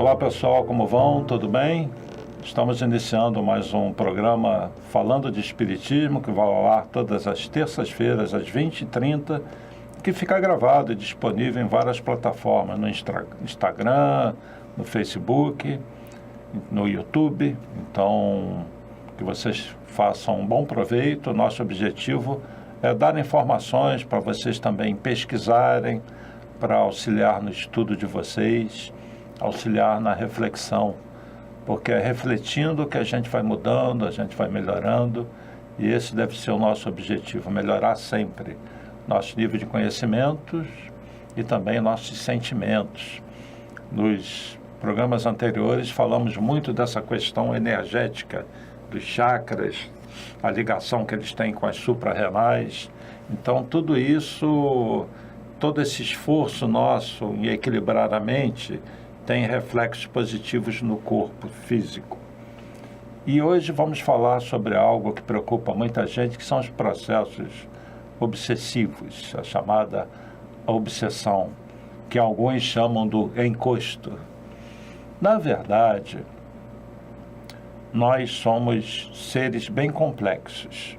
Olá pessoal, como vão? Tudo bem? Estamos iniciando mais um programa falando de Espiritismo, que vai ao ar todas as terças-feiras, às 20h30, que fica gravado e disponível em várias plataformas, no Instagram, no Facebook, no YouTube. Então, que vocês façam um bom proveito. Nosso objetivo é dar informações para vocês também pesquisarem, para auxiliar no estudo de vocês, auxiliar na reflexão, porque é refletindo que a gente vai mudando, a gente vai melhorando, e esse deve ser o nosso objetivo, melhorar sempre nosso nível de conhecimentos e também nossos sentimentos. Nos programas anteriores falamos muito dessa questão energética dos chakras, a ligação que eles têm com as suprarrenais. Então tudo isso, todo esse esforço nosso em equilibrar a mente tem reflexos positivos no corpo físico. E hoje vamos falar sobre algo que preocupa muita gente, que são os processos obsessivos, a chamada obsessão, que alguns chamam do encosto. Na verdade, nós somos seres bem complexos.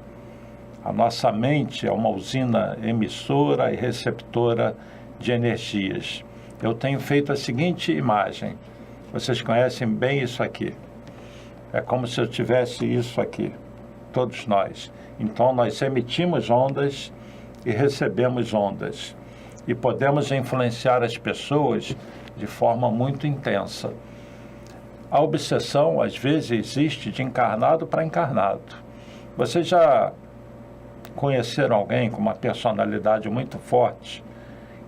A nossa mente é uma usina emissora e receptora de energias. Eu tenho feito a seguinte imagem. Vocês conhecem bem isso aqui. É como se eu tivesse isso aqui, todos nós. Então, nós emitimos ondas e recebemos ondas. E podemos influenciar as pessoas de forma muito intensa. A obsessão, às vezes, existe de encarnado para encarnado. Vocês já conheceram alguém com uma personalidade muito forte,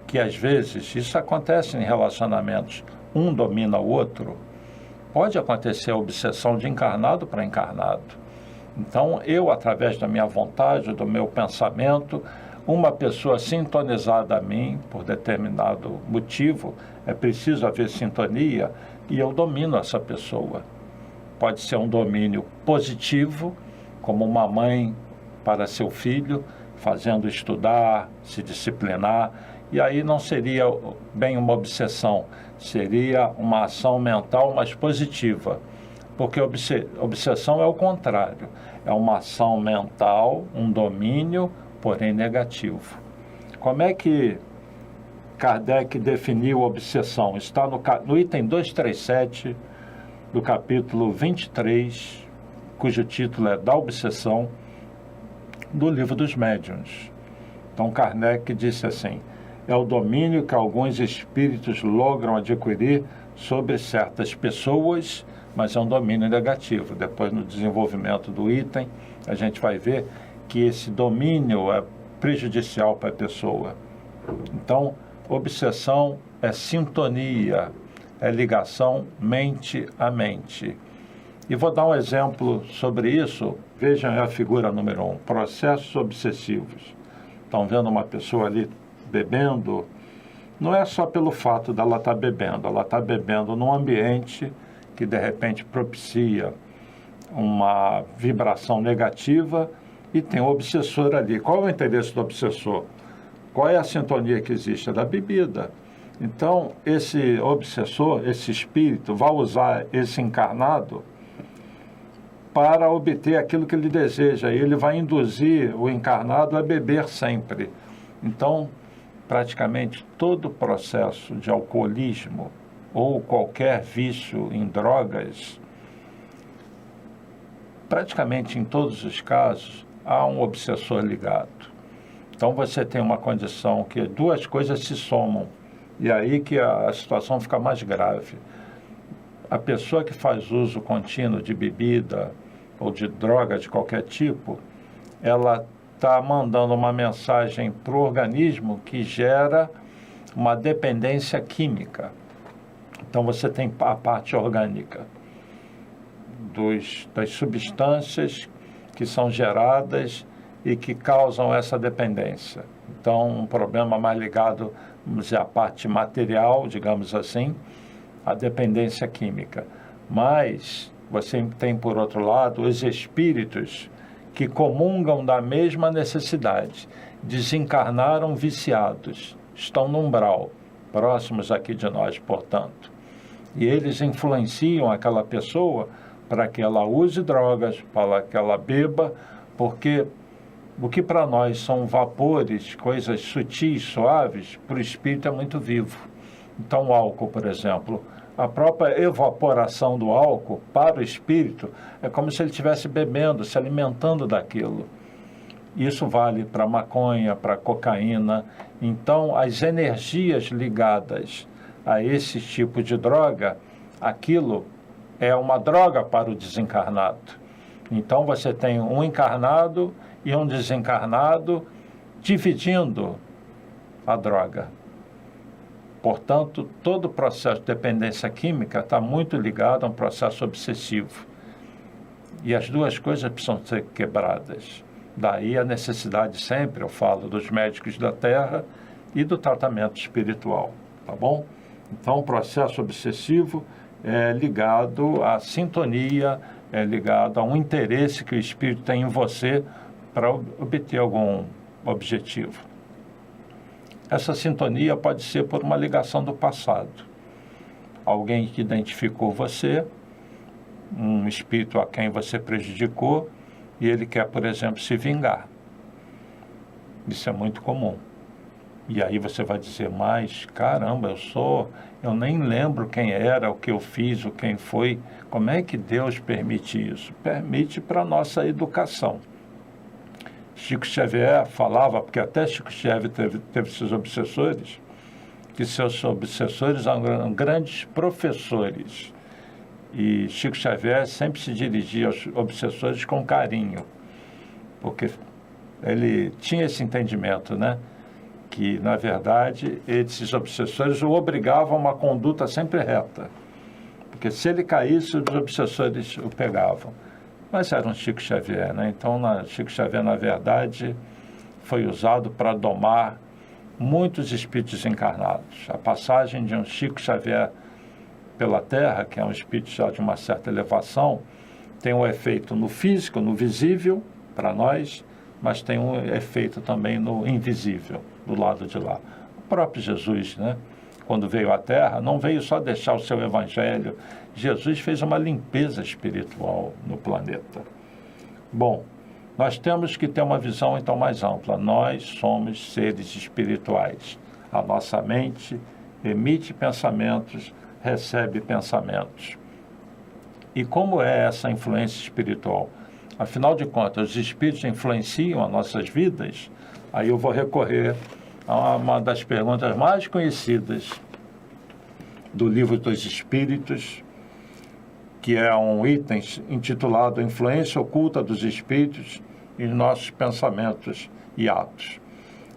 que às vezes, isso acontece em relacionamentos, um domina o outro? Pode acontecer a obsessão de encarnado para encarnado. Então, eu, através da minha vontade, do meu pensamento, uma pessoa sintonizada a mim, por determinado motivo, é preciso haver sintonia, e eu domino essa pessoa. Pode ser um domínio positivo, como uma mãe para seu filho, fazendo estudar, se disciplinar, e aí não seria bem uma obsessão, seria uma ação mental mais positiva, porque obsessão é o contrário, é uma ação mental, um domínio, porém negativo. Como é que Kardec definiu obsessão? Está no item 237 do capítulo 23, cujo título é Da Obsessão, do Livro dos Médiuns. Então Kardec disse assim: é o domínio que alguns espíritos logram adquirir sobre certas pessoas, mas é um domínio negativo. Depois, no desenvolvimento do item, a gente vai ver que esse domínio é prejudicial para a pessoa. Então, obsessão é sintonia, é ligação mente a mente. E vou dar um exemplo sobre isso. Vejam a figura número 1, processos obsessivos. Estão vendo uma pessoa ali bebendo? Não é só pelo fato dela estar bebendo, ela está bebendo num ambiente que de repente propicia uma vibração negativa e tem um obsessor ali. Qual é o interesse do obsessor? Qual é a sintonia que existe? É da bebida. Então, esse obsessor, esse espírito, vai usar esse encarnado para obter aquilo que ele deseja. E ele vai induzir o encarnado a beber sempre. Então, praticamente todo o processo de alcoolismo ou qualquer vício em drogas, praticamente em todos os casos, há um obsessor ligado. Então você tem uma condição que duas coisas se somam, e aí que a situação fica mais grave. A pessoa que faz uso contínuo de bebida ou de droga de qualquer tipo, ela está mandando uma mensagem para o organismo que gera uma dependência química. Então você tem a parte orgânica das substâncias que são geradas e que causam essa dependência. Então, um problema mais ligado, vamos dizer, à parte material, digamos assim, a dependência química. Mas você tem, por outro lado, os espíritos que comungam da mesma necessidade, desencarnaram viciados, estão no umbral, próximos aqui de nós, portanto. E eles influenciam aquela pessoa para que ela use drogas, para que ela beba, porque o que para nós são vapores, coisas sutis, suaves, para o espírito é muito vivo. Então, o álcool, por exemplo, a própria evaporação do álcool para o espírito é como se ele estivesse bebendo, se alimentando daquilo. Isso vale para a maconha, para a cocaína. Então, as energias ligadas a esse tipo de droga, aquilo é uma droga para o desencarnado. Então, você tem um encarnado e um desencarnado dividindo a droga. Portanto, todo o processo de dependência química está muito ligado a um processo obsessivo. E as duas coisas precisam ser quebradas. Daí a necessidade sempre, eu falo, dos médicos da Terra e do tratamento espiritual, tá bom? Então, o processo obsessivo é ligado à sintonia, é ligado a um interesse que o espírito tem em você para obter algum objetivo. Essa sintonia pode ser por uma ligação do passado. Alguém que identificou você, um espírito a quem você prejudicou, e ele quer, por exemplo, se vingar. Isso é muito comum. E aí você vai dizer, mas caramba, eu nem lembro quem era, o que eu fiz, o quem foi. Como é que Deus permite isso? Permite para a nossa educação. Chico Xavier falava, porque até Chico Xavier teve seus obsessores, que seus obsessores eram grandes professores. E Chico Xavier sempre se dirigia aos obsessores com carinho, porque ele tinha esse entendimento, né? Que, na verdade, esses obsessores o obrigavam a uma conduta sempre reta. Porque se ele caísse, os obsessores o pegavam. Mas era um Chico Xavier, né? Então, Chico Xavier, na verdade, foi usado para domar muitos espíritos encarnados. A passagem de um Chico Xavier pela Terra, que é um espírito já de uma certa elevação, tem um efeito no físico, no visível, para nós, mas tem um efeito também no invisível, do lado de lá. O próprio Jesus, né? Quando veio à Terra, não veio só deixar o seu evangelho. Jesus fez uma limpeza espiritual no planeta. Bom, nós temos que ter uma visão, então, mais ampla. Nós somos seres espirituais. A nossa mente emite pensamentos, recebe pensamentos. E como é essa influência espiritual? Afinal de contas, os espíritos influenciam as nossas vidas? Aí eu vou recorrer a uma das perguntas mais conhecidas do Livro dos Espíritos, que é um item intitulado Influência Oculta dos Espíritos em Nossos Pensamentos e Atos.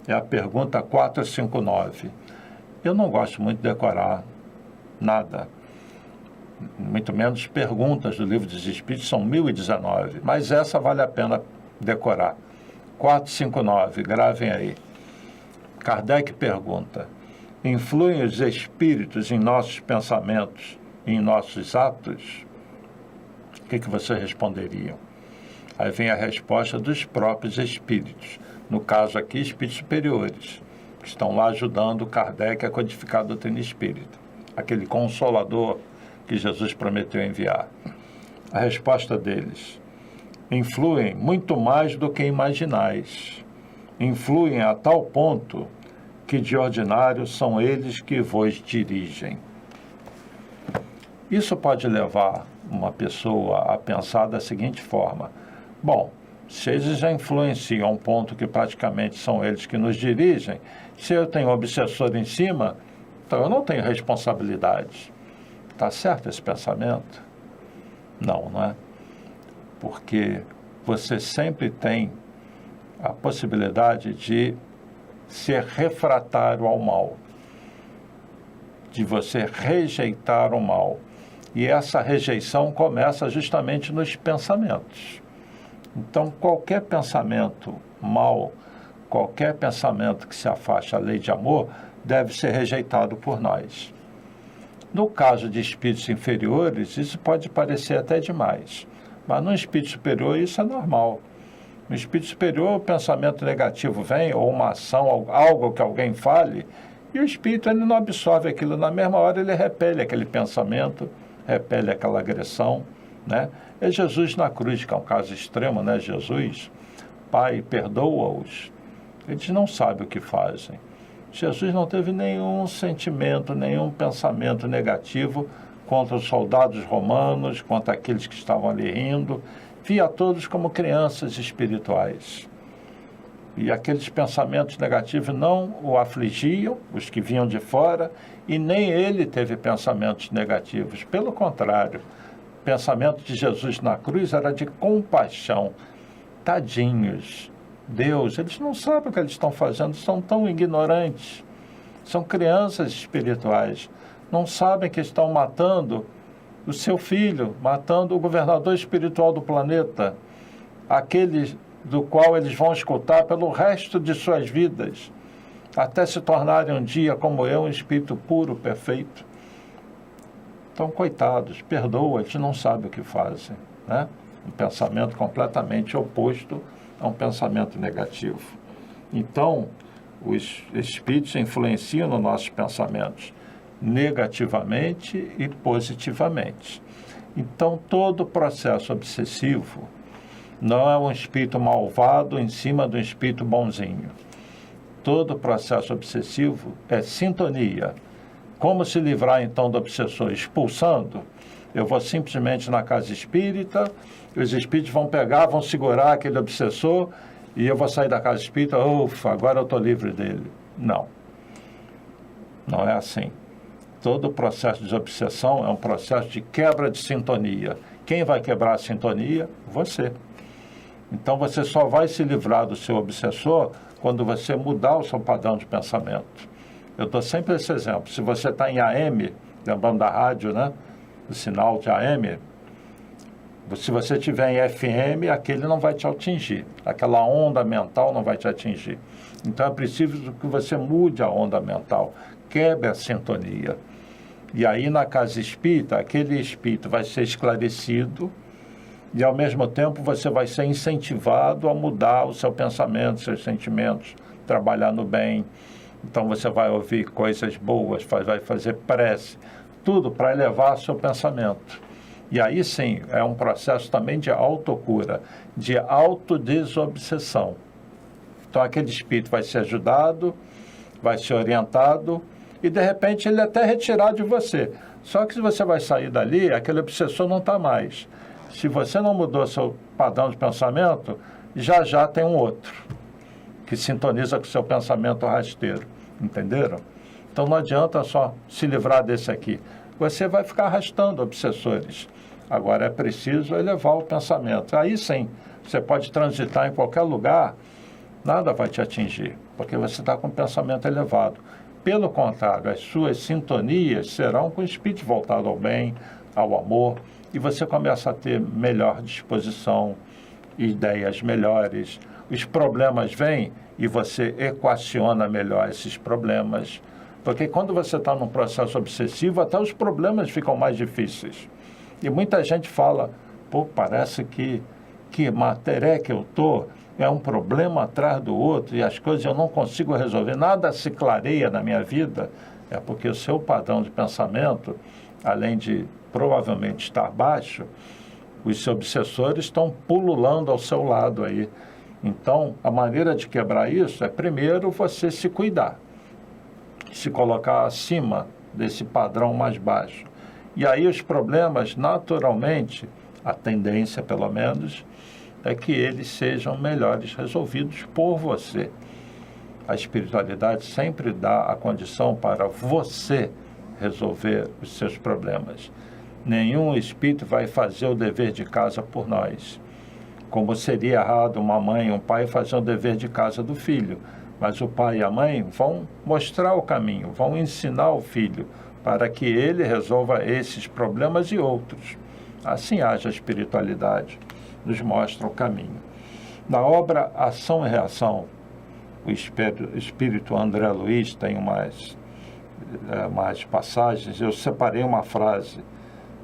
É a pergunta 459. Eu não gosto muito de decorar nada, muito menos perguntas do Livro dos Espíritos, são 1019, mas essa vale a pena decorar. 459, gravem aí. Kardec pergunta: influem os espíritos em nossos pensamentos e em nossos atos? O que vocês responderiam? Aí vem a resposta dos próprios espíritos, no caso aqui, espíritos superiores, que estão lá ajudando Kardec a codificar a doutrina espírita, aquele consolador que Jesus prometeu enviar. A resposta deles: influem muito mais do que imaginais. Influem a tal ponto que de ordinário são eles que vos dirigem. Isso pode levar uma pessoa a pensar da seguinte forma: bom, se eles já influenciam a um ponto que praticamente são eles que nos dirigem, se eu tenho um obsessor em cima, então eu não tenho responsabilidade. Está certo esse pensamento? Não, não é? Porque você sempre tem a possibilidade de ser refratário ao mal, de você rejeitar o mal. E essa rejeição começa justamente nos pensamentos. Então, qualquer pensamento mal, qualquer pensamento que se afaste da lei de amor, deve ser rejeitado por nós. No caso de espíritos inferiores, isso pode parecer até demais, mas no espírito superior isso é normal. No espírito superior, o pensamento negativo vem, ou uma ação, algo que alguém fale, E o espírito, ele não absorve aquilo. Na mesma hora, ele repele aquele pensamento, repele aquela agressão, né? É Jesus na cruz, que é um caso extremo, né? Jesus, Pai, perdoa-os. Eles não sabem o que fazem. Jesus não teve nenhum sentimento, nenhum pensamento negativo contra os soldados romanos, contra aqueles que estavam ali rindo. Via todos como crianças espirituais. E aqueles pensamentos negativos não o afligiam, os que vinham de fora, e nem ele teve pensamentos negativos. Pelo contrário, o pensamento de Jesus na cruz era de compaixão. Tadinhos, Deus, eles não sabem o que eles estão fazendo, são tão ignorantes. São crianças espirituais, não sabem que estão matando o seu filho, matando o governador espiritual do planeta, aquele do qual eles vão escutar pelo resto de suas vidas, até se tornarem um dia, como eu, um espírito puro, perfeito. Então, coitados, perdoa, eles não sabem o que fazem, né? Um pensamento completamente oposto a um pensamento negativo. Então, os espíritos influenciam nos nossos pensamentos negativamente e positivamente. Então, todo processo obsessivo não é um espírito malvado em cima do espírito bonzinho. Todo processo obsessivo é sintonia. Como se livrar, então, do obsessor? Expulsando? Eu vou simplesmente na casa espírita, os espíritos vão pegar, vão segurar aquele obsessor e eu vou sair da casa espírita, ufa, agora eu estou livre dele. Não. Não é assim. Todo processo de obsessão é um processo de quebra de sintonia. Quem vai quebrar a sintonia? Você. Então, você só vai se livrar do seu obsessor quando você mudar o seu padrão de pensamento. Eu dou sempre esse exemplo. Se você está em AM, lembrando da rádio, né? O sinal de AM, se você estiver em FM, aquele não vai te atingir. Aquela onda mental não vai te atingir. Então, é preciso que você mude a onda mental, quebre a sintonia. E aí, na casa espírita, aquele espírito vai ser esclarecido e, ao mesmo tempo, você vai ser incentivado a mudar o seu pensamento, seus sentimentos, trabalhar no bem. Então, você vai ouvir coisas boas, vai fazer prece, tudo para elevar seu pensamento. E aí, sim, é um processo também de autocura, de autodesobsessão. Então, aquele espírito vai ser ajudado, vai ser orientado e, de repente, ele é até retirado de você. Só que se você vai sair dali, aquele obsessor não está mais. Se você não mudou seu padrão de pensamento, já tem um outro que sintoniza com o seu pensamento rasteiro. Entenderam? Então não adianta só se livrar desse aqui. Você vai ficar arrastando obsessores. Agora é preciso elevar o pensamento. Aí sim, você pode transitar em qualquer lugar, nada vai te atingir, porque você está com o pensamento elevado. Pelo contrário, as suas sintonias serão com o espírito voltado ao bem, ao amor, e você começa a ter melhor disposição, ideias melhores. Os problemas vêm e você equaciona melhor esses problemas. Porque quando você está num processo obsessivo, até os problemas ficam mais difíceis. E muita gente fala, pô, parece que matéria que eu estou é um problema atrás do outro e as coisas eu não consigo resolver, nada se clareia na minha vida. É porque o seu padrão de pensamento, além de provavelmente estar baixo, os seus obsessores estão pululando ao seu lado aí. Então, a maneira de quebrar isso é, primeiro, você se cuidar, se colocar acima desse padrão mais baixo. E aí os problemas, naturalmente, a tendência, pelo menos, é que eles sejam melhores resolvidos por você. A espiritualidade sempre dá a condição para você resolver os seus problemas. Nenhum espírito vai fazer o dever de casa por nós. Como seria errado uma mãe e um pai fazer o dever de casa do filho. Mas o pai e a mãe vão mostrar o caminho, vão ensinar o filho para que ele resolva esses problemas e outros. Assim age a espiritualidade, nos mostra o caminho. Na obra Ação e Reação, o espírito André Luiz tem umas passagens, eu separei uma frase.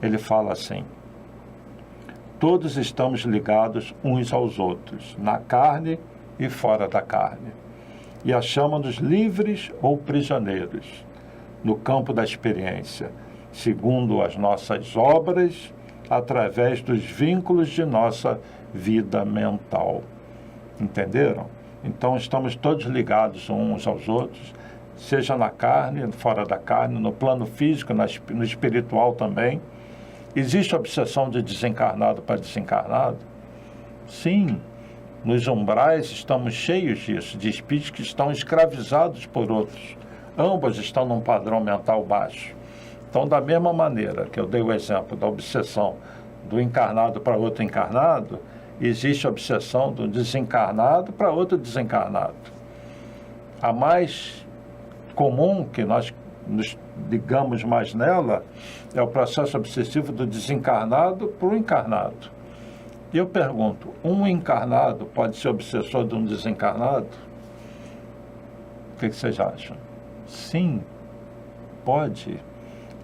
Ele fala assim: todos estamos ligados uns aos outros, na carne e fora da carne. e a chama-nos livres ou prisioneiros no campo da experiência, segundo as nossas obras, através dos vínculos de nossa vida mental. Entenderam? Então estamos todos ligados uns aos outros, seja na carne, fora da carne, no plano físico, no espiritual também. Existe obsessão de desencarnado para desencarnado? Sim. Nos umbrais estamos cheios disso, de espíritos que estão escravizados por outros. Ambos estão num padrão mental baixo. Então, da mesma maneira que eu dei o exemplo da obsessão do encarnado para outro encarnado, existe a obsessão do desencarnado para outro desencarnado. A mais comum, que nós nos ligamos mais nela, é o processo obsessivo do desencarnado para o encarnado. E eu pergunto, um encarnado pode ser obsessor de um desencarnado? O que vocês acham? Sim, pode.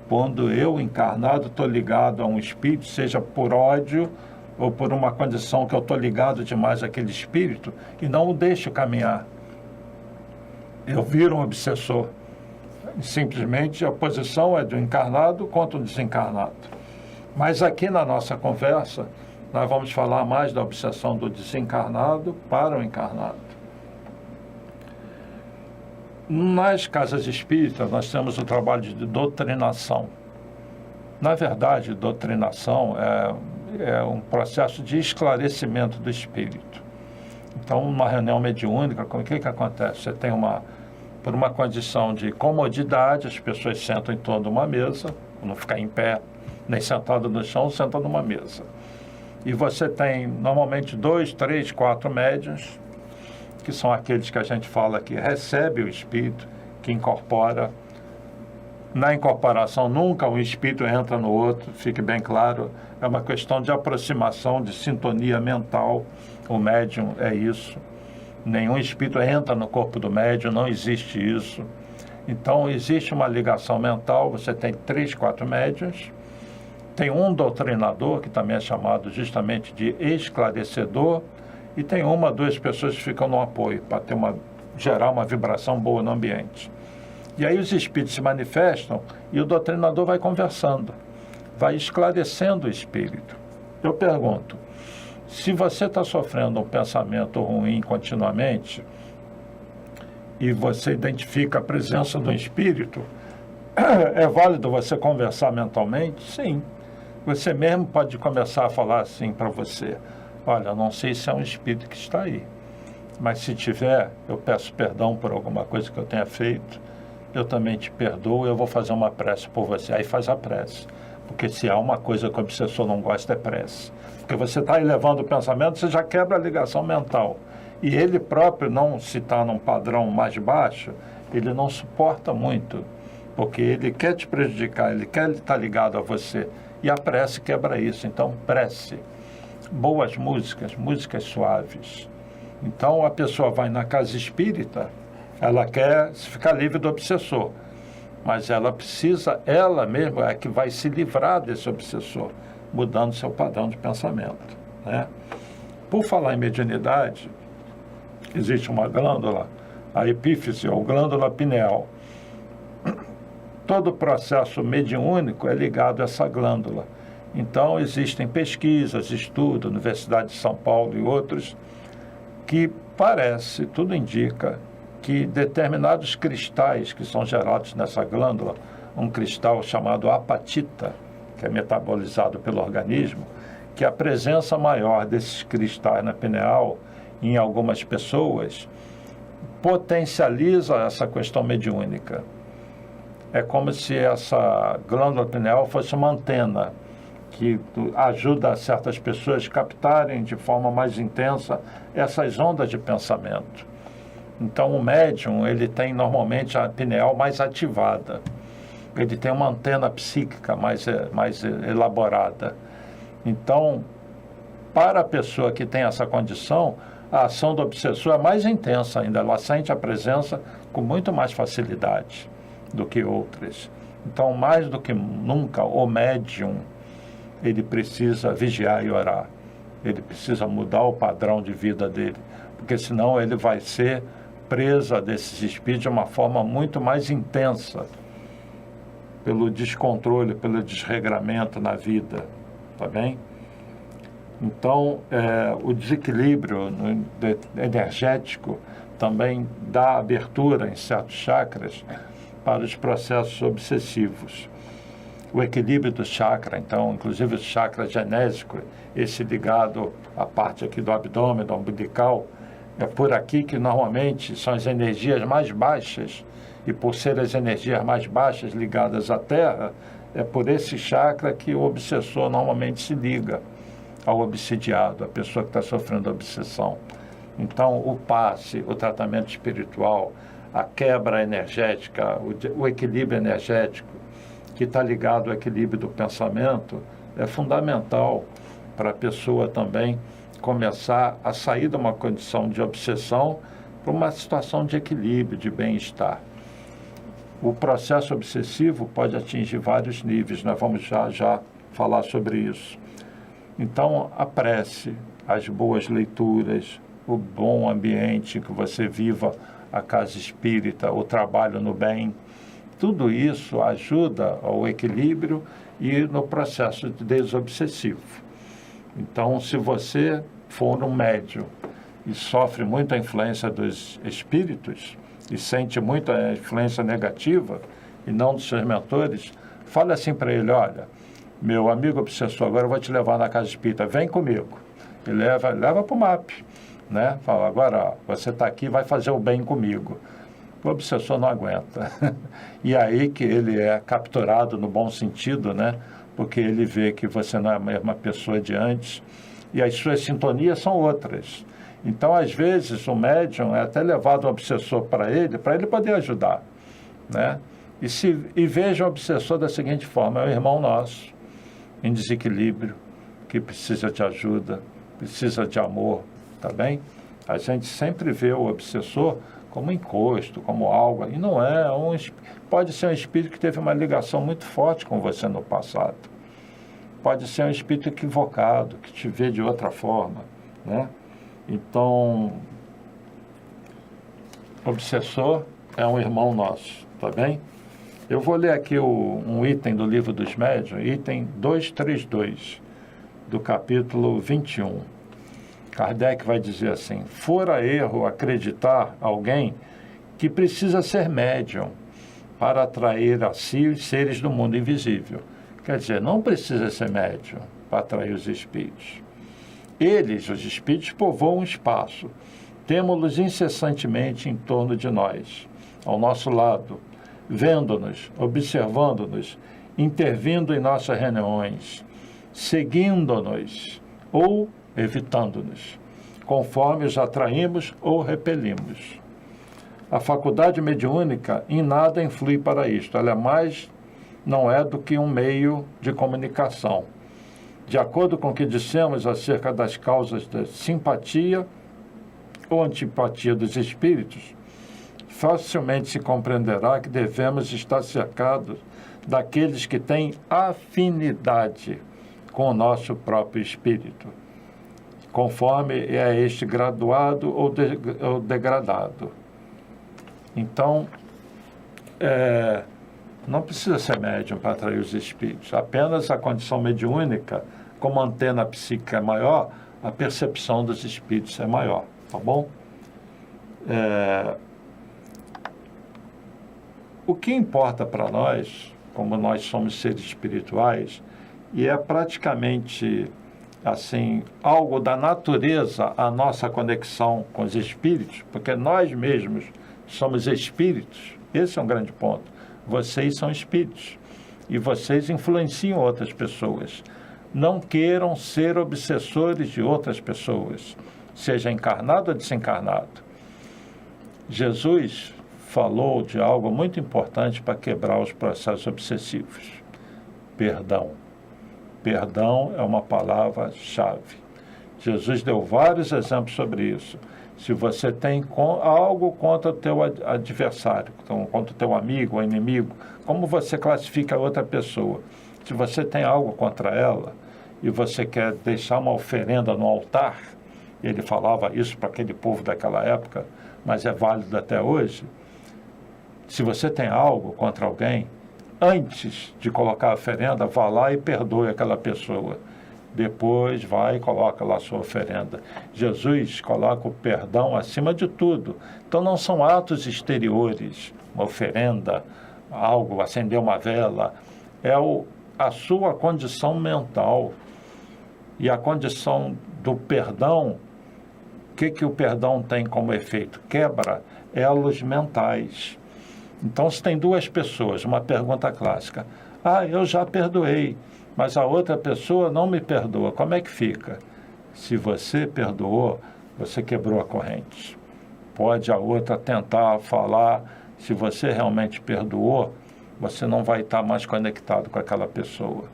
Quando eu, encarnado, estou ligado a um espírito, seja por ódio ou por uma condição que eu estou ligado demais àquele espírito, e não o deixo caminhar. Eu viro um obsessor. Simplesmente a posição é do encarnado contra o desencarnado. Mas aqui na nossa conversa, nós vamos falar mais da obsessão do desencarnado para o encarnado. Nas casas espíritas, nós temos o trabalho de doutrinação. Na verdade, doutrinação é um processo de esclarecimento do espírito. Então, numa reunião mediúnica, o que acontece? Você tem por uma condição de comodidade, as pessoas sentam em torno de uma mesa, não ficar em pé, nem sentado no chão, sentam numa mesa. E você tem, normalmente, 2, 3, 4 médiuns, que são aqueles que a gente fala que recebe o espírito, que incorpora. Na incorporação, nunca um espírito entra no outro, fique bem claro. É uma questão de aproximação, de sintonia mental. O médium é isso. Nenhum espírito entra no corpo do médium, não existe isso. Então, existe uma ligação mental, você tem 3, 4 médiuns. Tem um doutrinador, que também é chamado justamente de esclarecedor, e tem 1, 2 pessoas que ficam no apoio, para gerar uma vibração boa no ambiente. E aí os espíritos se manifestam e o doutrinador vai conversando, vai esclarecendo o espírito. Eu pergunto, se você está sofrendo um pensamento ruim continuamente, e você identifica a presença do espírito, é válido você conversar mentalmente? Sim. Você mesmo pode começar a falar assim para você: olha, não sei se é um espírito que está aí, mas se tiver, eu peço perdão por alguma coisa que eu tenha feito, eu também te perdoo, eu vou fazer uma prece por você. Aí faz a prece, porque se há uma coisa que o obsessor não gosta é prece, porque você está elevando o pensamento, você já quebra a ligação mental, e ele próprio, não se está num padrão mais baixo, ele não suporta muito, porque ele quer te prejudicar, ele quer estar ligado a você, e a prece quebra isso. Então, prece, boas músicas, músicas suaves. Então, a pessoa vai na casa espírita, ela quer ficar livre do obsessor, mas ela precisa, ela mesma é que vai se livrar desse obsessor, mudando seu padrão de pensamento, né? Por falar em mediunidade, existe uma glândula, a epífise, ou glândula pineal. Todo o processo mediúnico é ligado a essa glândula. Então, existem pesquisas, estudos, Universidade de São Paulo e outros, que parece, tudo indica, que determinados cristais que são gerados nessa glândula, um cristal chamado apatita, que é metabolizado pelo organismo, que a presença maior desses cristais na pineal, em algumas pessoas, potencializa essa questão mediúnica. É como se essa glândula pineal fosse uma antena que ajuda certas pessoas a captarem de forma mais intensa essas ondas de pensamento. Então, o médium, ele tem normalmente a pineal mais ativada. Ele tem uma antena psíquica mais elaborada. Então, para a pessoa que tem essa condição, a ação do obsessor é mais intensa ainda. Ela sente a presença com muito mais facilidade do que outras. Então, mais do que nunca, o médium, ele precisa vigiar e orar. Ele precisa mudar o padrão de vida dele, porque senão ele vai ser presa desses espíritos de uma forma muito mais intensa, pelo descontrole, pelo desregramento na vida, tá bem? Então, o desequilíbrio energético também dá abertura em certos chakras para os processos obsessivos. O equilíbrio do chakra, então, inclusive o chakra genésico, esse ligado à parte aqui do abdômen, do umbilical, é por aqui que normalmente são as energias mais baixas, e por ser as energias mais baixas ligadas à Terra, é por esse chakra que o obsessor normalmente se liga ao obsidiado, a pessoa que está sofrendo obsessão. Então, o passe, o tratamento espiritual, a quebra energética, o equilíbrio energético, que está ligado ao equilíbrio do pensamento, é fundamental para a pessoa também começar a sair de uma condição de obsessão para uma situação de equilíbrio, de bem-estar. O processo obsessivo pode atingir vários níveis, nós vamos já falar sobre isso. Então, a prece, as boas leituras, o bom ambiente que você viva, a casa espírita, o trabalho no bem, tudo isso ajuda ao equilíbrio e no processo de desobsessivo. Então, se você for um médium e sofre muito a influência dos espíritos e sente muito a influência negativa e não dos seus mentores, fala assim para ele: olha, meu amigo obsessor, agora eu vou te levar na casa espírita, vem comigo. E leva para o MAP, né? Fala, agora você está aqui, vai fazer o bem comigo. O obsessor não aguenta. E aí que ele é capturado no bom sentido, né? Porque ele vê que você não é a mesma pessoa de antes e as suas sintonias são outras. Então, às vezes, o médium é até levado um obsessor para ele poder ajudar, né? E veja o obsessor da seguinte forma: é um irmão nosso, em desequilíbrio, que precisa de ajuda, precisa de amor, tá bem? A gente sempre vê o obsessor como encosto, como algo, e não é, pode ser um espírito que teve uma ligação muito forte com você no passado. Pode ser um espírito equivocado, que te vê de outra forma, né? Então, obsessor é um irmão nosso, tá bem? Eu vou ler aqui um item do Livro dos Médiuns, item 232, do capítulo 21. Kardec vai dizer assim: fora erro acreditar alguém que precisa ser médium para atrair a si os seres do mundo invisível. Quer dizer, não precisa ser médium para atrair os espíritos. Eles, os espíritos, povoam o espaço. Temos-los incessantemente em torno de nós, ao nosso lado, vendo-nos, observando-nos, intervindo em nossas reuniões, seguindo-nos ou evitando-nos, conforme os atraímos ou repelimos. A faculdade mediúnica em nada influi para isto. Ela não é do que um meio de comunicação. De acordo com o que dissemos acerca das causas da simpatia ou antipatia dos espíritos, facilmente se compreenderá que devemos estar cercados daqueles que têm afinidade com o nosso próprio espírito, conforme é este graduado ou degradado. Então, não precisa ser médium para atrair os espíritos. Apenas a condição mediúnica, como a antena psíquica é maior, a percepção dos espíritos é maior, tá bom? O que importa para nós, como nós somos seres espirituais, e é praticamente assim, algo da natureza, a nossa conexão com os espíritos, porque nós mesmos somos espíritos. Esse é um grande ponto. Vocês são espíritos e vocês influenciam outras pessoas. Não queiram ser obsessores de outras pessoas, seja encarnado ou desencarnado. Jesus falou de algo muito importante para quebrar os processos obsessivos: perdão. Perdão é uma palavra-chave. Jesus deu vários exemplos sobre isso. Se você tem algo contra o teu adversário, contra o teu amigo ou inimigo, como você classifica outra pessoa? Se você tem algo contra ela e você quer deixar uma oferenda no altar, ele falava isso para aquele povo daquela época, mas é válido até hoje. Se você tem algo contra alguém, antes de colocar a oferenda, vá lá e perdoe aquela pessoa. Depois vai e coloca lá a sua oferenda. Jesus coloca o perdão acima de tudo. Então não são atos exteriores, uma oferenda, algo, acender uma vela. É a sua condição mental. E a condição do perdão, o que o perdão tem como efeito? Quebra elos mentais. Então, se tem duas pessoas, uma pergunta clássica. Eu já perdoei, mas a outra pessoa não me perdoa. Como é que fica? Se você perdoou, você quebrou a corrente. Pode a outra tentar falar, se você realmente perdoou, você não vai estar mais conectado com aquela pessoa.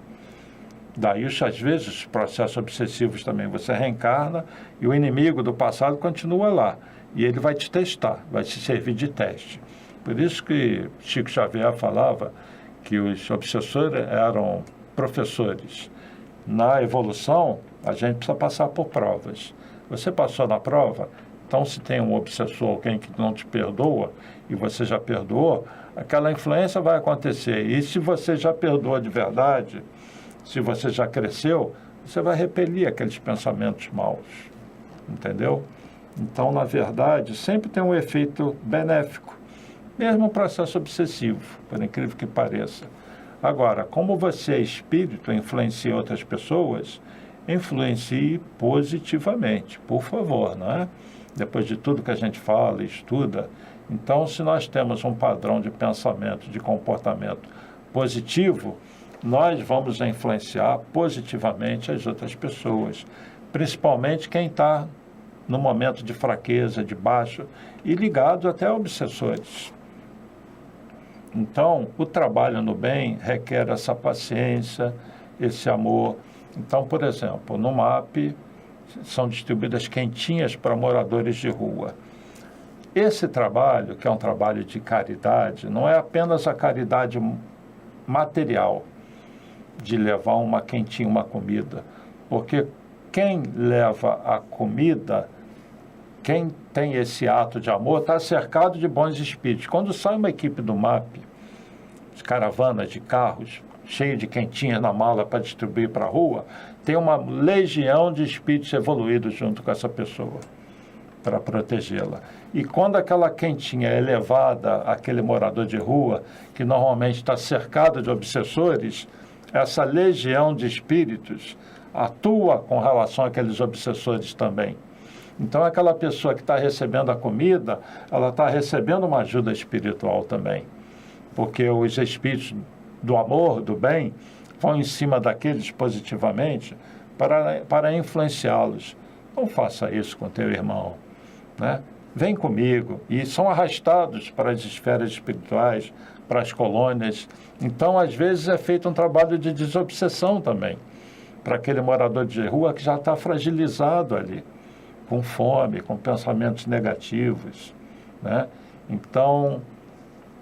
Daí, às vezes, os processos obsessivos também, você reencarna e o inimigo do passado continua lá. E ele vai te testar, vai te servir de teste. Por isso que Chico Xavier falava que os obsessores eram professores. Na evolução, a gente precisa passar por provas. Você passou na prova, então se tem um obsessor, alguém que não te perdoa, e você já perdoou, aquela influência vai acontecer. E se você já perdoa de verdade, se você já cresceu, você vai repelir aqueles pensamentos maus. Entendeu? Então, na verdade, sempre tem um efeito benéfico. Mesmo o processo obsessivo, por incrível que pareça. Agora, como você é espírito, influencia outras pessoas, influencie positivamente, por favor, não é? Depois de tudo que a gente fala, estuda. Então, se nós temos um padrão de pensamento, de comportamento positivo, nós vamos influenciar positivamente as outras pessoas, principalmente quem está no momento de fraqueza, de baixo, e ligado até a obsessores. Então, o trabalho no bem requer essa paciência, esse amor. Então, por exemplo, no MAP são distribuídas quentinhas para moradores de rua. Esse trabalho, que é um trabalho de caridade, não é apenas a caridade material, de levar uma quentinha, uma comida, porque quem leva a comida, quem tem esse ato de amor, está cercado de bons espíritos. Quando sai uma equipe do MAP, de caravanas de carros, cheio de quentinhas na mala para distribuir para a rua, tem uma legião de espíritos evoluídos junto com essa pessoa, para protegê-la. E quando aquela quentinha é levada àquele morador de rua, que normalmente está cercado de obsessores, essa legião de espíritos atua com relação àqueles obsessores também. Então, aquela pessoa que está recebendo a comida, ela está recebendo uma ajuda espiritual também. Porque os espíritos do amor, do bem, vão em cima daqueles positivamente para influenciá-los. Não faça isso com teu irmão, né? Vem comigo. E são arrastados para as esferas espirituais, para as colônias. Então, às vezes, é feito um trabalho de desobsessão também, para aquele morador de rua que já está fragilizado ali, com fome, com pensamentos negativos, né? Então,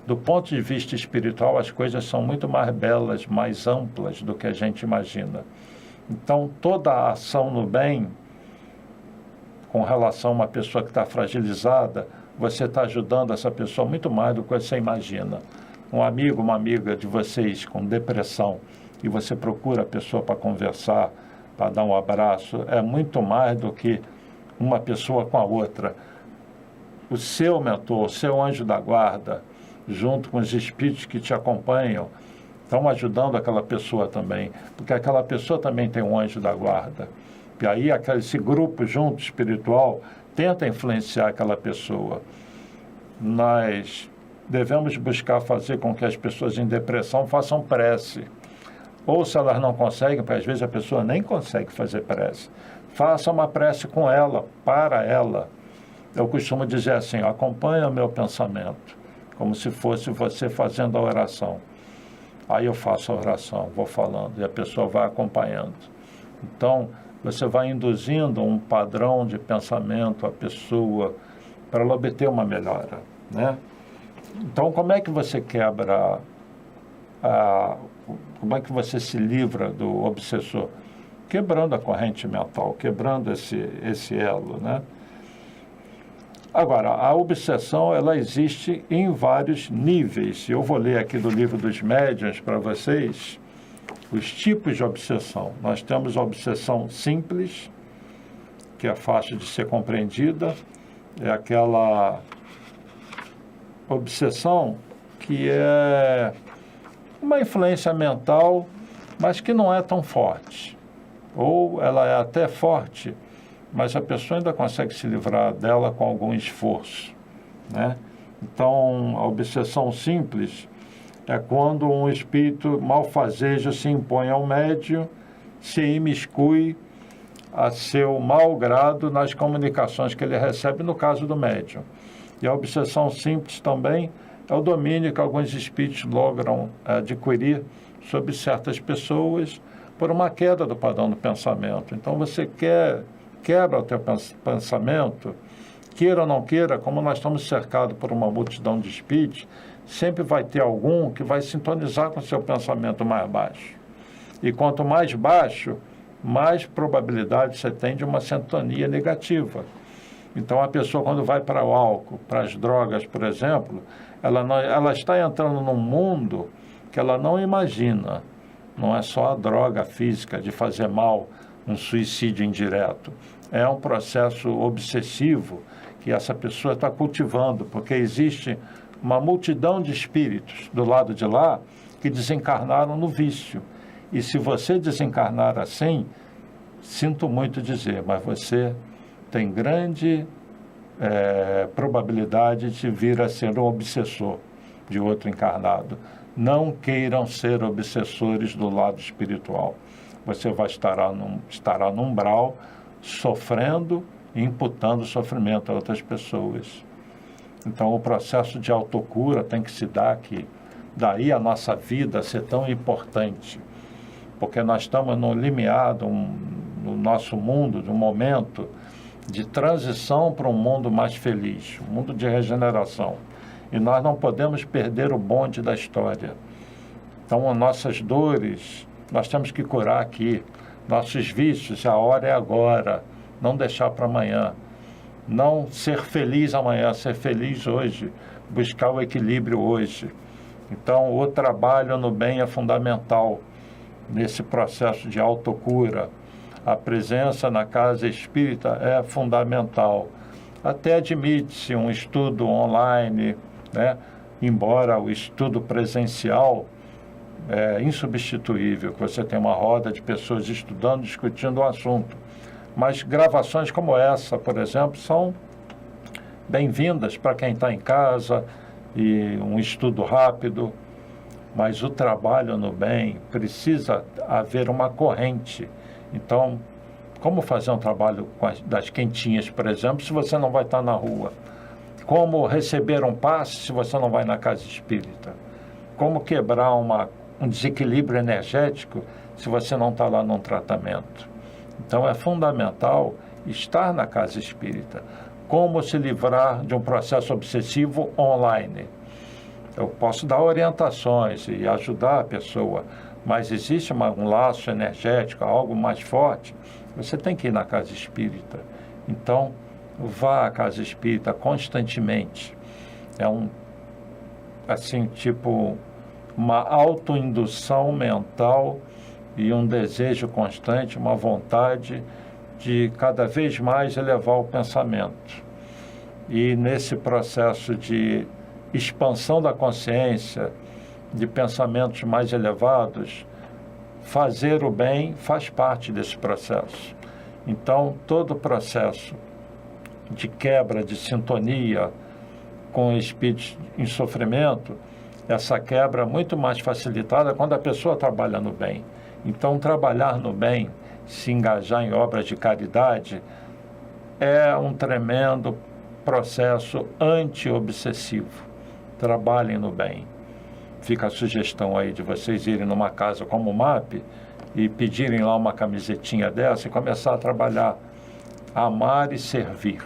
do ponto de vista espiritual, as coisas são muito mais belas, mais amplas do que a gente imagina. Então, toda a ação no bem, com relação a uma pessoa que está fragilizada, você está ajudando essa pessoa muito mais do que você imagina. Um amigo, uma amiga de vocês com depressão, e você procura a pessoa para conversar, para dar um abraço, é muito mais do que uma pessoa com a outra. O seu mentor, o seu anjo da guarda, junto com os espíritos que te acompanham, estão ajudando aquela pessoa também, porque aquela pessoa também tem um anjo da guarda. E aí esse grupo junto, espiritual, tenta influenciar aquela pessoa. Nós devemos buscar fazer com que as pessoas em depressão façam prece. Ou se elas não conseguem, porque às vezes a pessoa nem consegue fazer prece, faça uma prece com ela, para ela. Eu costumo dizer assim, acompanha o meu pensamento, como se fosse você fazendo a oração. Aí eu faço a oração, vou falando, e a pessoa vai acompanhando. Então, você vai induzindo um padrão de pensamento à pessoa para ela obter uma melhora, né? Então, como é que você quebra, como é que você se livra do obsessor? quebrando a corrente mental, quebrando esse elo, né? Agora, a obsessão, ela existe em vários níveis. Eu vou ler aqui do livro dos médiuns para vocês os tipos de obsessão. Nós temos a obsessão simples, que é fácil de ser compreendida, é aquela obsessão que é uma influência mental, mas que não é tão forte. Ou ela é até forte, mas a pessoa ainda consegue se livrar dela com algum esforço, né? Então, a obsessão simples é quando um espírito malfazejo se impõe ao médium, se imiscui a seu mau grado nas comunicações que ele recebe, no caso do médium. E a obsessão simples também é o domínio que alguns espíritos logram adquirir sobre certas pessoas por uma queda do padrão do pensamento. Então, você quebra o teu pensamento, queira ou não queira, como nós estamos cercados por uma multidão de espíritos, sempre vai ter algum que vai sintonizar com o seu pensamento mais baixo. E quanto mais baixo, mais probabilidade você tem de uma sintonia negativa. Então, a pessoa, quando vai para o álcool, para as drogas, por exemplo, ela está entrando num mundo que ela não imagina. Não é só a droga física de fazer mal, um suicídio indireto. É um processo obsessivo que essa pessoa está cultivando, porque existe uma multidão de espíritos do lado de lá que desencarnaram no vício. E se você desencarnar assim, sinto muito dizer, mas você tem grande probabilidade de vir a ser um obsessor de outro encarnado. Não queiram ser obsessores do lado espiritual. Você estará no umbral, sofrendo e imputando sofrimento a outras pessoas. Então, o processo de autocura tem que se dar aqui. Daí a nossa vida ser tão importante, porque nós estamos no limiar no nosso mundo, de um momento de transição para um mundo mais feliz, um mundo de regeneração. E nós não podemos perder o bonde da história. Então, as nossas dores, nós temos que curar aqui. Nossos vícios, a hora é agora. Não deixar para amanhã. Não ser feliz amanhã, ser feliz hoje. Buscar o equilíbrio hoje. Então, o trabalho no bem é fundamental nesse processo de autocura. A presença na casa espírita é fundamental. Até admite-se um estudo online, né? Embora o estudo presencial é insubstituível, que você tem uma roda de pessoas estudando, discutindo o assunto. Mas gravações como essa, por exemplo, são bem-vindas para quem está em casa e um estudo rápido. Mas o trabalho no bem precisa haver uma corrente. Então, como fazer um trabalho das quentinhas, por exemplo, se você não vai estar na rua? Como receber um passe se você não vai na casa espírita? Como quebrar um desequilíbrio energético se você não está lá num tratamento? Então, é fundamental estar na casa espírita. Como se livrar de um processo obsessivo online? Eu posso dar orientações e ajudar a pessoa, mas existe um laço energético, algo mais forte, você tem que ir na casa espírita. Então, vá à casa espírita constantemente. É uma autoindução mental e um desejo constante, uma vontade de cada vez mais elevar o pensamento. E nesse processo de expansão da consciência, de pensamentos mais elevados, fazer o bem faz parte desse processo. Então, todo o processo de quebra de sintonia com espíritos em sofrimento, essa quebra é muito mais facilitada quando a pessoa trabalha no bem. Então, trabalhar no bem, se engajar em obras de caridade, é um tremendo processo anti-obsessivo. Trabalhem no bem. Fica a sugestão aí de vocês irem numa casa como o MAP e pedirem lá uma camisetinha dessa e começar a trabalhar, amar e servir.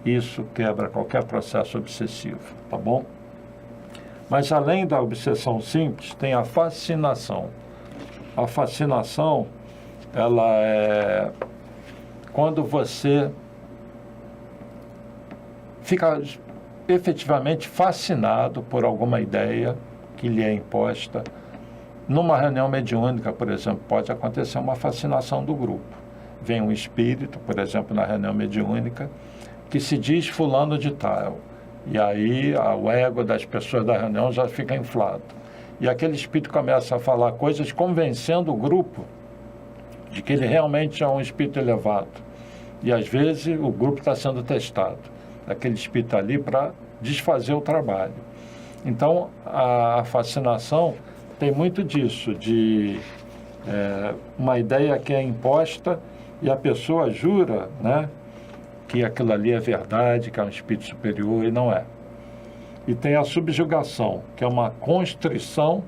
Isso quebra qualquer processo obsessivo, tá bom? Mas além da obsessão simples, tem a fascinação. A fascinação ela é quando você fica efetivamente fascinado por alguma ideia que lhe é imposta. Numa reunião mediúnica, por exemplo, pode acontecer uma fascinação do grupo. Vem um espírito, por exemplo, na reunião mediúnica, que se diz fulano de tal. E aí o ego das pessoas da reunião já fica inflado. E aquele espírito começa a falar coisas convencendo o grupo de que ele realmente é um espírito elevado. E às vezes o grupo está sendo testado. Aquele espírito ali para desfazer o trabalho. Então a fascinação tem muito disso, de uma ideia que é imposta e a pessoa jura, né, que aquilo ali é verdade, que é um espírito superior, e não é. E tem a subjugação, que é uma constrição,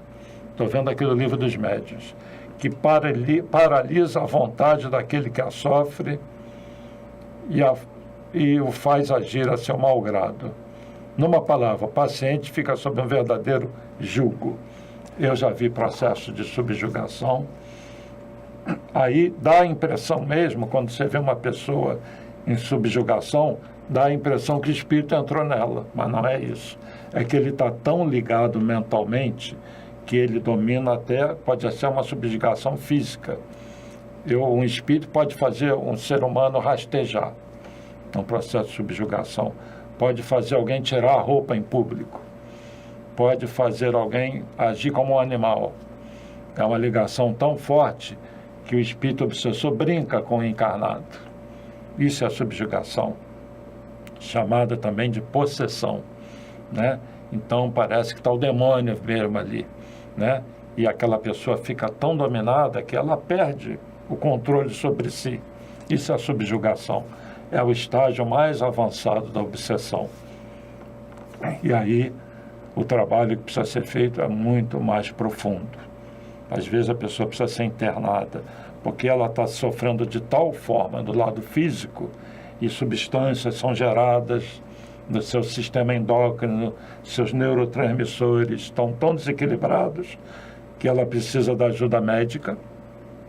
estou vendo aqui no Livro dos Médiuns, que paralisa a vontade daquele que a sofre e o faz agir a seu mau grado. Numa palavra, o paciente fica sob um verdadeiro jugo. Eu já vi processo de subjugação. Aí dá a impressão mesmo, quando você vê uma pessoa em subjugação, dá a impressão que o espírito entrou nela, mas não é isso. É que ele está tão ligado mentalmente que ele domina até, pode ser uma subjugação física. Um espírito pode fazer um ser humano rastejar, um processo de subjugação. Pode fazer alguém tirar a roupa em público. Pode fazer alguém agir como um animal. É uma ligação tão forte que o espírito obsessor brinca com o encarnado. Isso é a subjugação, chamada também de possessão, né? Então parece que está o demônio mesmo ali, né? E aquela pessoa fica tão dominada que ela perde o controle sobre si. Isso é a subjugação. É o estágio mais avançado da obsessão. E aí o trabalho que precisa ser feito é muito mais profundo. Às vezes a pessoa precisa ser internada, porque ela está sofrendo de tal forma do lado físico, e substâncias são geradas no seu sistema endócrino, seus neurotransmissores estão tão desequilibrados que ela precisa da ajuda médica,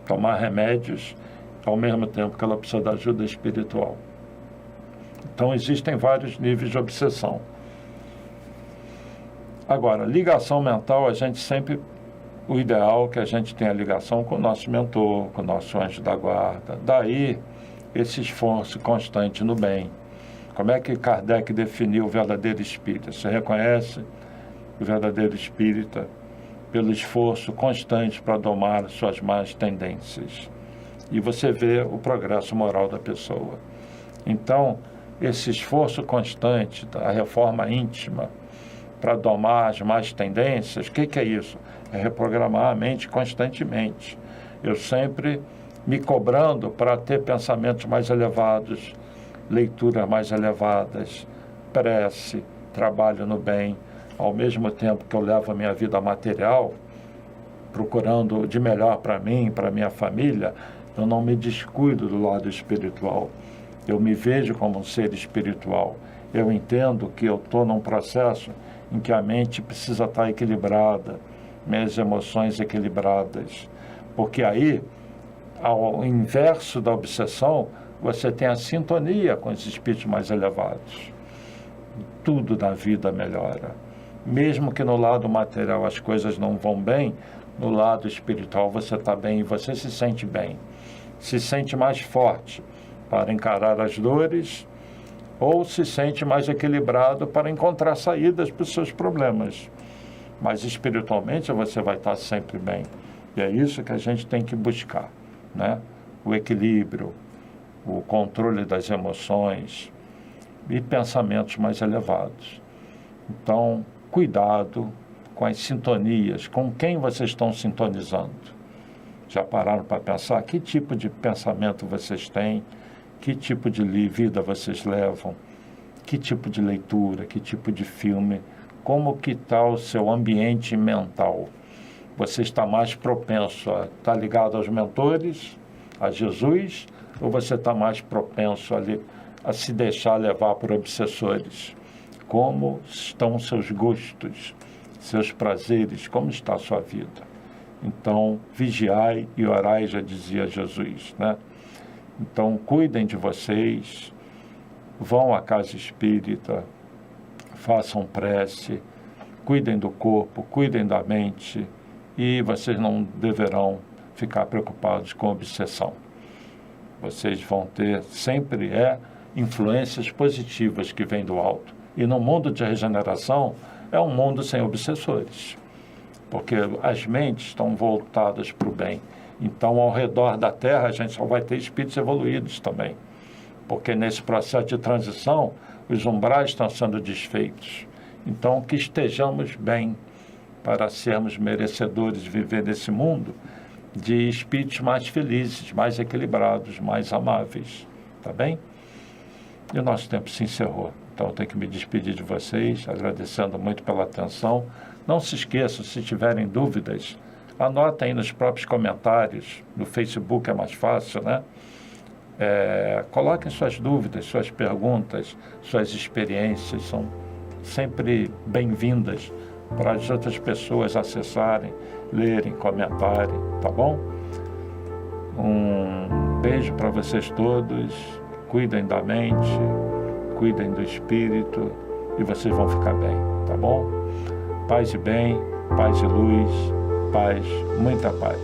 tomar remédios, ao mesmo tempo que ela precisa da ajuda espiritual. Então existem vários níveis de obsessão. Agora, ligação mental, a gente sempre... O ideal é que a gente tenha ligação com o nosso mentor, com o nosso anjo da guarda. Daí, esse esforço constante no bem. Como é que Kardec definiu o verdadeiro espírita? Você reconhece o verdadeiro espírita pelo esforço constante para domar suas más tendências. E você vê o progresso moral da pessoa. Então, esse esforço constante da reforma íntima para domar as más tendências, o que é isso? É reprogramar a mente constantemente. Eu sempre me cobrando para ter pensamentos mais elevados, leituras mais elevadas, prece, trabalho no bem, ao mesmo tempo que eu levo a minha vida material, procurando de melhor para mim, para minha família, eu não me descuido do lado espiritual. Eu me vejo como um ser espiritual. Eu entendo que eu estou num processo em que a mente precisa estar equilibrada, minhas emoções equilibradas, porque aí, ao inverso da obsessão, você tem a sintonia com os espíritos mais elevados. Tudo na vida melhora. Mesmo que no lado material as coisas não vão bem, no lado espiritual você está bem e você se sente bem. Se sente mais forte para encarar as dores ou se sente mais equilibrado para encontrar saídas para os seus problemas. Mas espiritualmente você vai estar sempre bem. E é isso que a gente tem que buscar, né? O equilíbrio, o controle das emoções e pensamentos mais elevados. Então, cuidado com as sintonias, com quem vocês estão sintonizando. Já pararam para pensar que tipo de pensamento vocês têm, que tipo de vida vocês levam, que tipo de leitura, que tipo de filme, como que está o seu ambiente mental. Você está mais propenso a estar ligado aos mentores, a Jesus, ou você está mais propenso a se deixar levar por obsessores? Como estão seus gostos, seus prazeres, como está a sua vida? Então, vigiai e orai, já dizia Jesus, né? Então, cuidem de vocês, vão à casa espírita, façam prece, cuidem do corpo, cuidem da mente, e vocês não deverão ficar preocupados com obsessão. Vocês vão ter sempre influências positivas que vêm do alto. E no mundo de regeneração, é um mundo sem obsessores, porque as mentes estão voltadas para o bem. Então, ao redor da Terra, a gente só vai ter espíritos evoluídos também, porque nesse processo de transição, os umbrais estão sendo desfeitos. Então, que estejamos bem para sermos merecedores de viver nesse mundo de espíritos mais felizes, mais equilibrados, mais amáveis. Tá bem? E o nosso tempo se encerrou. Então, eu tenho que me despedir de vocês, agradecendo muito pela atenção. Não se esqueçam, se tiverem dúvidas, anotem aí nos próprios comentários. No Facebook é mais fácil, né? Coloquem suas dúvidas, suas perguntas, suas experiências. São sempre bem-vindas para as outras pessoas acessarem, lerem, comentarem, tá bom? Um beijo para vocês todos. Cuidem da mente, cuidem do espírito e vocês vão ficar bem, tá bom? Paz e bem, paz e luz, paz, muita paz.